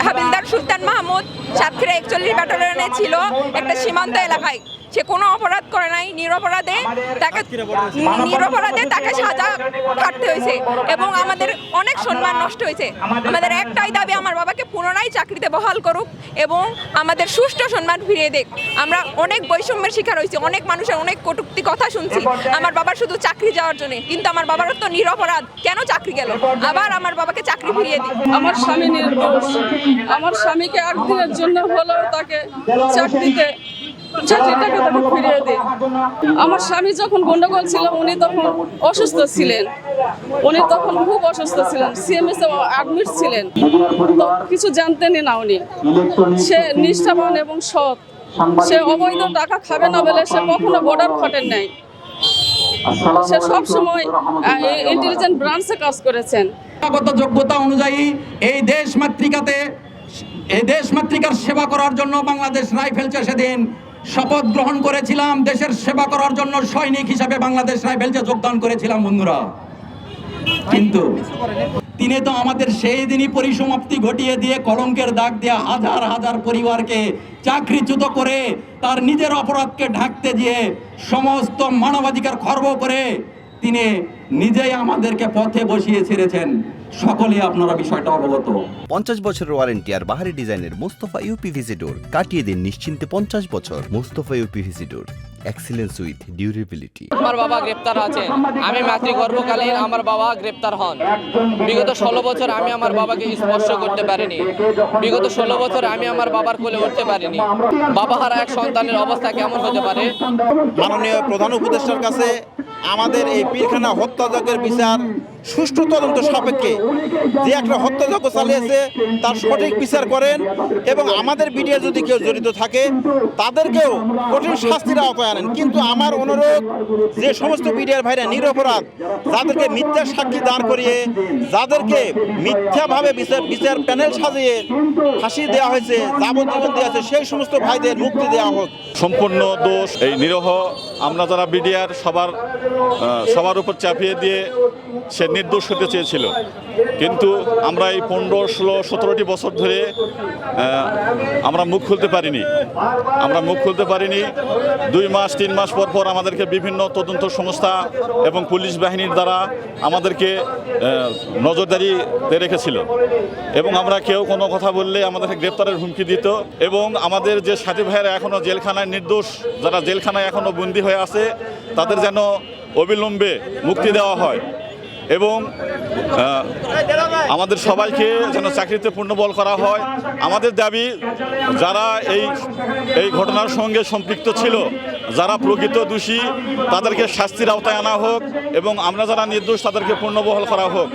হাবিলদার সুলতান মাহমুদ সাতক্ষীরা 41 ব্যাটালিয়নে ছিল একটা সীমান্ত এলাকায়। সে কোনো অপরাধ করে নাই, নিরপরাধে তাকে সাজা কাটতে হয়েছে এবং আমাদের অনেক সম্মান নষ্ট হয়েছে। আমাদের একটাই দাবি, আমার বাবাকে পুনরায় চাকরিতে বহাল করুক এবং আমাদের সুষ্ঠু সম্মান ফিরিয়ে দেখ। আমরা অনেক বৈষম্যের শিকার হয়েছি, অনেক মানুষের অনেক কটূক্তি কথা শুনছি আমার বাবার শুধু চাকরি যাওয়ার জন্য, কিন্তু আমার বাবার তো নিরপরাধ, কেন চাকরি গেল? আবার আমার বাবাকে চাকরি ফিরিয়ে দিই। আমার স্বামী নির্দোষ। আমার স্বামীকে একদিনের জন্য হলেও তাকে চাকরিটাকে তাকে ফিরিয়ে দিই। আমার স্বামী যখন গন্ডগোল ছিল উনি তখন অসুস্থ ছিলেন, খুব অসুস্থ ছিলেন, সিএমএস অ্যাডমিট ছিলেন, তো কিছু জানতেনই না উনি। সে নিষ্ঠাবান এবং সৎ, সে অবৈধ টাকা খাবে না বলে সে কখনো বর্ডার খটেন নাই। সে সবসময় ইন্টেলিজেন্ট ব্রাঞ্চে কাজ করেছেন। যোগ্যতা অনুযায়ী এই দেশ মাতৃকার সেবা করার জন্য বাংলাদেশ রাইফেলসে সেদিন শপথ গ্রহণ করেছিলাম। দেশের সেবা করার জন্য সৈনিক হিসাবে বাংলাদেশ রাইফেলসে যোগদান করেছিলাম বন্ধুরা। কিন্তু তিনি তো আমাদের সেই দিনই পরিসমাপ্তি ঘটিয়ে দিয়ে কলঙ্কের দাগ দিয়ে হাজার হাজার পরিবারকে চাকরিচ্যুত করে তার নিজের অপরাধকে ঢাকতে দিয়ে সমস্ত মানবাধিকার খর্ব করে তিনি নিজেই আমাদেরকে পথে বসিয়ে ছেড়েছেন। সকলে আপনারা বিষয়টা অবগত। 50 বছরের ওয়ারেন্টি আর বাহারি ডিজাইনের মুস্তফা ইউপিভিসি ডোর, কাটিয়ে দিন নিশ্চিন্তে 50 বছর। Mustafa uPVC door, excellence with durability. আমার বাবা গ্রেপ্তার আছেন, আমি মাতৃগর্ভকালীন আমার বাবা গ্রেপ্তার হন। বিগত 16 বছর আমি আমার বাবাকে স্পর্শ করতে পারিনি। বিগত 16 বছর আমি আমার বাবার কোলে উঠতে পারিনি। বাবাহারা এক সন্তানের অবস্থা কেমন হতে পারে? মাননীয় প্রধান উপদেষ্টার কাছে আমাদের এই পীরখানা হত্যাযজ্ঞের বিচার সুষ্ঠু তদন্ত সাপেক্ষে যে একটা হত্যাযজ্ঞ চালিয়েছে তার সঠিক বিচার করেন এবং আমাদের বিডিআর যদি কেউ জড়িত থাকে তাদেরকেও কঠিন শাস্তির আওতায় আনেন। কিন্তু আমার অনুরোধ, যে সমস্ত বিডিআর ভাইরা নিরপরাধ, যাদেরকে মিথ্যা সাক্ষী দাঁড় করিয়ে, যাদেরকে মিথ্যাভাবে বিচার প্যানেল সাজিয়ে ফাঁসি দেওয়া হয়েছে, যাবজ্জীবন দেওয়া হয়েছে, সেই সমস্ত ভাইদের মুক্তি দেওয়া হোক। সম্পূর্ণ দোষ এই নিরহ আমরা যারা বিডিআর সবার উপর চাপিয়ে দিয়ে সে নির্দোষ হতে চেয়েছিল। কিন্তু আমরা এই 15, 16, 17টি বছর ধরে আমরা মুখ খুলতে পারিনি। 2 মাস 3 মাস পর পর আমাদেরকে বিভিন্ন তদন্ত সংস্থা এবং পুলিশ বাহিনীর দ্বারা আমাদেরকে নজরদারিতে রেখেছিল এবং আমরা কেউ কোনো কথা বললে আমাদেরকে গ্রেপ্তারের হুমকি দিত। এবং আমাদের যে সাথী ভাইয়েরা এখনও জেলখানায় নির্দোষ, যারা জেলখানায় এখনও বন্দী হয়ে আছে, তাদের যেন অবিলম্বে মুক্তি দেওয়া হয় এবং আমাদের সবাইকে যেন চাকরিতে পূর্ণবল করা হয়। আমাদের দাবি, যারা এই ঘটনার সঙ্গে সম্পৃক্ত ছিল, যারা প্রকৃত দোষী, তাদেরকে শাস্তির আওতায় আনা হোক এবং আমরা যারা নির্দোষ তাদেরকে পূর্ণবহাল করা হোক।